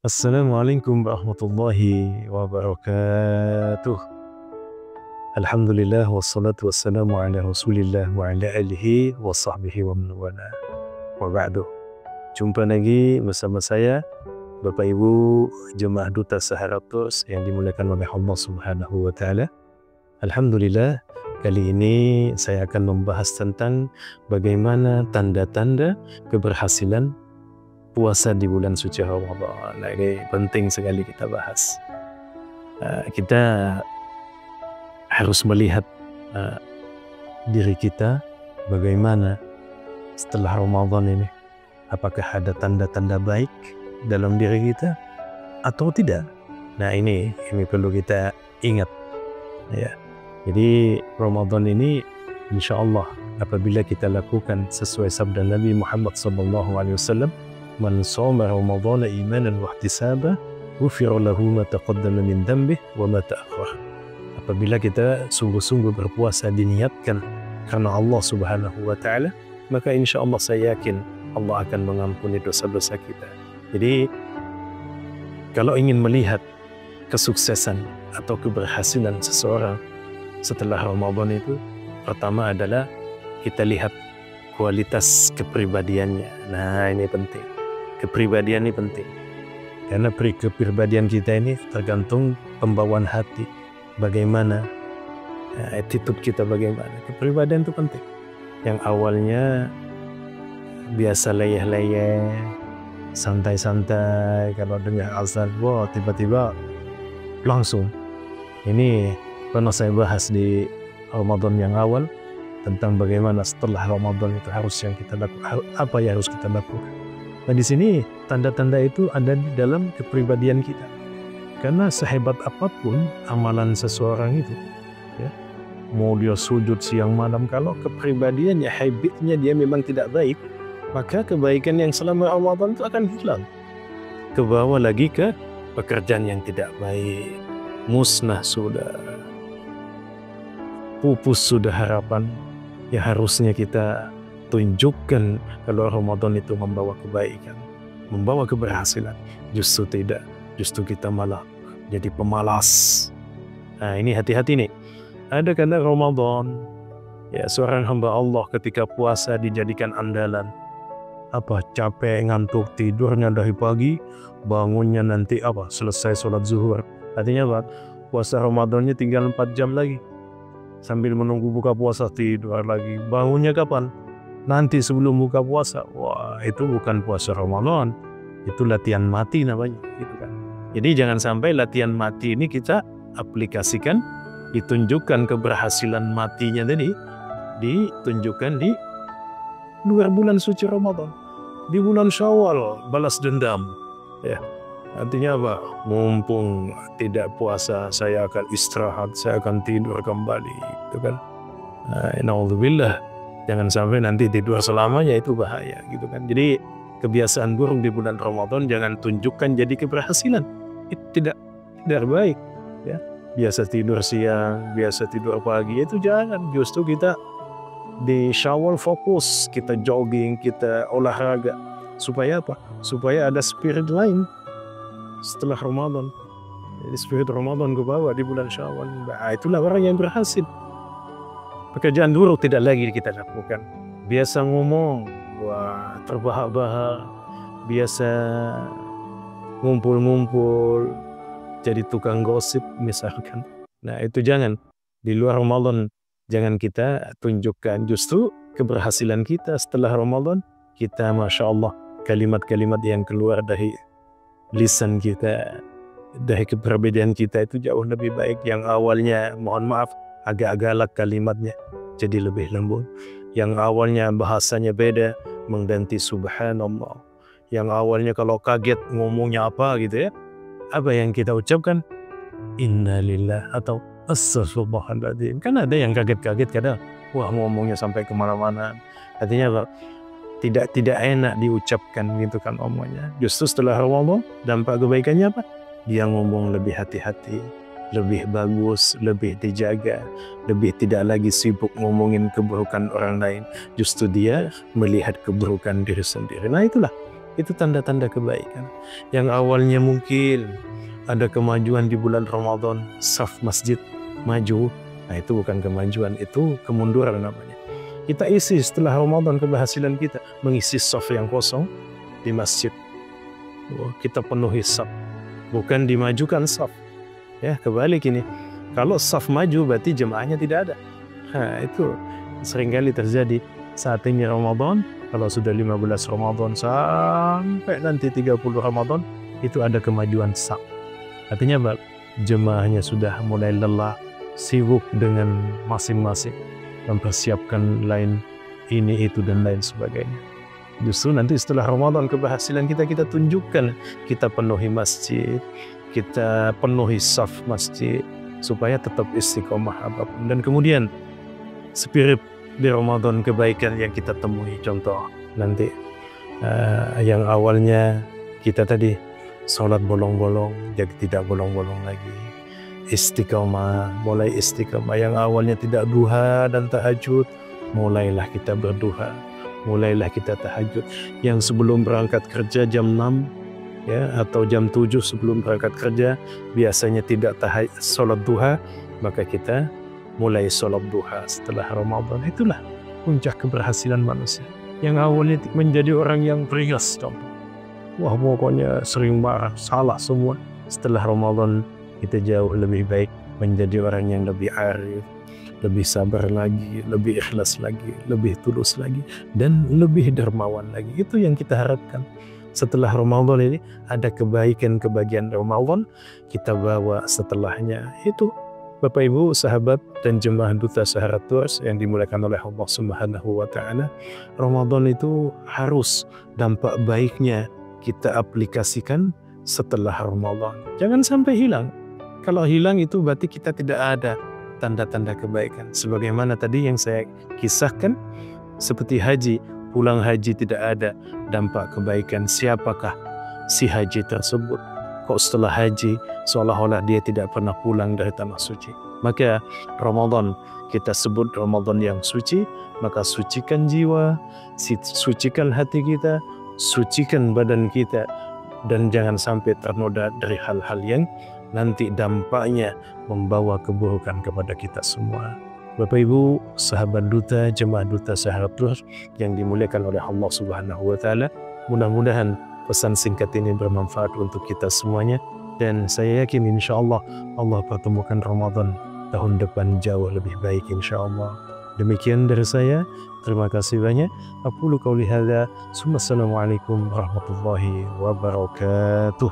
Assalamualaikum warahmatullahi wabarakatuh. Alhamdulillah wassalatu wassalamu ala Rasulillah wa ala alihi wa sahbihi wa man wala. Wa ba'du. Jumpa lagi bersama saya Bapak Ibu Jemaah Duta Saharatus yang dimuliakan oleh Allah Subhanahu wa taala. Alhamdulillah, kali ini saya akan membahas tentang bagaimana tanda-tanda keberhasilan puasa di bulan suci Ramadan. Nah, ini penting sekali kita bahas. Kita harus melihat diri kita bagaimana setelah Ramadan ini. Apakah ada tanda-tanda baik dalam diri kita atau tidak? Nah, ini perlu kita ingat. Ya. Jadi Ramadan ini insya Allah apabila kita lakukan sesuai sabda Nabi Muhammad SAW, man shoma Ramadhana imanan wa ihtisaban ghufira lahu ma taqaddama min dhanbihi wa ma ta'akhkhar. Apabila kita sungguh-sungguh berpuasa diniatkan karena Allah Subhanahu wa taala, maka insya Allah saya yakin Allah akan mengampuni dosa-dosa kita. Jadi kalau ingin melihat kesuksesan atau keberhasilan seseorang setelah Ramadan itu, pertama adalah kita lihat kualitas kepribadiannya. Nah, ini penting. Kepribadian ini penting. Karena kepribadian kita ini tergantung pembawaan hati. Bagaimana, attitude kita bagaimana. Kepribadian itu penting. Yang awalnya biasa leyeh-leyeh, santai-santai, kalau dengar azan, wah tiba-tiba langsung. Ini pernah saya bahas di Ramadan yang awal tentang bagaimana setelah Ramadan itu harus yang kita lakukan, apa yang harus kita lakukan. Nah, di sini tanda-tanda itu ada di dalam kepribadian kita. Karena sehebat apapun amalan seseorang itu, ya, mau dia sujud siang malam, kalau kepribadiannya, habitnya dia memang tidak baik, maka kebaikan yang selama Ramadan itu akan hilang. Kebawa lagi ke pekerjaan yang tidak baik, musnah sudah, pupus sudah harapan yang harusnya kita tunjukkan kalau Ramadan itu membawa kebaikan, membawa keberhasilan. Justru tidak, justru kita malah jadi pemalas. Nah, ini hati-hati nih. Ada kadang Ramadan, ya, seorang hamba Allah ketika puasa dijadikan andalan. Apa, capek, ngantuk, tidurnya dari pagi, bangunnya nanti apa, selesai sholat zuhur. Artinya apa? Puasa Ramadannya tinggal 4 jam lagi. Sambil menunggu buka puasa tidur lagi. Bangunnya kapan? Nanti sebelum buka puasa. Wah, itu bukan puasa Ramadan, itu latihan mati namanya, gitu kan. Jadi jangan sampai latihan mati ini kita aplikasikan, ditunjukkan keberhasilan matinya tadi, ditunjukkan di luar bulan suci Ramadan. Di bulan Syawal balas dendam, ya. Artinya apa? Mumpung tidak puasa, saya akan istirahat, saya akan tidur kembali, gitu kan. Naudzubillah. Jangan sampai nanti tidur selamanya, itu bahaya, gitu kan. Jadi kebiasaan buruk di bulan Ramadan jangan tunjukkan jadi keberhasilan. Itu tidak baik, ya. Biasa tidur siang, biasa tidur pagi, itu jangan. Justru kita di Syawal fokus, kita jogging, kita olahraga. Supaya apa? Supaya ada spirit lain setelah Ramadan. Jadi spirit Ramadan ke bawah di bulan Syawal. Nah, itulah orang yang berhasil. Pekerjaan buruk tidak lagi kita lakukan. Biasa ngomong, wah, terbahak-bahak. Biasa ngumpul-ngumpul, jadi tukang gosip misalkan. Nah, itu jangan. Di luar Ramadan jangan kita tunjukkan. Justru keberhasilan kita setelah Ramadan, kita Masya Allah, kalimat-kalimat yang keluar dari lisan kita, dari kepribadian kita itu jauh lebih baik. Yang awalnya, mohon maaf, agak galak kalimatnya jadi lebih lembut. Yang awalnya bahasanya beda mengganti subhanallah. Yang awalnya kalau kaget ngomongnya apa gitu ya, apa yang kita ucapkan innalillah atau astaghfirullahaladzim. Kan ada yang kaget-kaget kadang, wah ngomongnya sampai kemana-mana. Artinya apa? Tidak enak diucapkan gitu kan omongnya. Justru setelah Ramadan dampak kebaikannya apa? Dia ngomong lebih hati-hati, lebih bagus, lebih dijaga, lebih tidak lagi sibuk ngomongin keburukan orang lain. Justru dia melihat keburukan diri sendiri. Nah, itulah Itu tanda-tanda kebaikan. Yang awalnya mungkin ada kemajuan di bulan Ramadan, saf masjid maju, nah itu bukan kemajuan, itu kemunduran namanya. Kita isi setelah Ramadan keberhasilan kita mengisi saf yang kosong di masjid. Kita penuhi saf, bukan dimajukan saf. Ya, kebalik ini. Kalau saf maju berarti jemaahnya tidak ada. Nah, itu seringkali terjadi saat ini Ramadan. Kalau sudah 15 Ramadan sampai nanti 30 Ramadan, itu ada kemajuan saf. Artinya apa? Jemaahnya sudah mulai lelah, sibuk dengan masing-masing, mempersiapkan lain ini, itu, dan lain sebagainya. Justru nanti setelah Ramadan keberhasilan kita tunjukkan, kita penuhi masjid, kita penuhi saf masjid, supaya tetap istiqomah apapun. Dan kemudian spirit di Ramadan kebaikan yang kita temui, contoh nanti yang awalnya kita tadi sholat bolong-bolong jadi tidak bolong-bolong lagi, istiqomah, mulai istiqomah. Yang awalnya tidak duha dan tahajud, mulailah kita berduha, mulailah kita tahajud. Yang sebelum berangkat kerja jam 6 ya, atau jam 7 sebelum berangkat kerja biasanya tidak sholat duha, maka kita mulai sholat duha setelah Ramadan. Itulah puncak keberhasilan manusia. Yang awalnya menjadi orang yang beringas, contoh, wah pokoknya sering marah, salah semua. Setelah Ramadan kita jauh lebih baik, menjadi orang yang lebih arif, lebih sabar lagi, lebih ikhlas lagi, lebih tulus lagi, dan lebih dermawan lagi. Itu yang kita harapkan. Setelah Ramadan ini ada kebaikan-kebahagiaan Ramadan, kita bawa setelahnya. Itu Bapak Ibu, sahabat dan jemaah Duta Sahara Tours yang dimuliakan oleh Allah Subhanahu wa Ta'ala, Ramadan itu harus dampak baiknya kita aplikasikan setelah Ramadan. Jangan sampai hilang. Kalau hilang itu berarti kita tidak ada tanda-tanda kebaikan. Sebagaimana tadi yang saya kisahkan, seperti haji, pulang haji tidak ada dampak kebaikan. Siapakah si haji tersebut? Kok setelah haji seolah-olah dia tidak pernah pulang dari tanah suci? Maka Ramadan kita sebut Ramadan yang suci, maka sucikan jiwa, sucikan hati kita, sucikan badan kita, dan jangan sampai ternoda dari hal-hal yang nanti dampaknya membawa keburukan kepada kita semua. Bapak Ibu, sahabat duta, jemaah Duta Sahara Tours yang dimuliakan oleh Allah Subhanahu wa Ta'ala, mudah-mudahan pesan singkat ini bermanfaat untuk kita semuanya, dan saya yakin insya Allah Allah pertemukan Ramadan tahun depan jauh lebih baik insya Allah. Demikian dari saya, terima kasih banyak. Aqulu qauli hadza, assalamualaikum warahmatullahi wabarakatuh.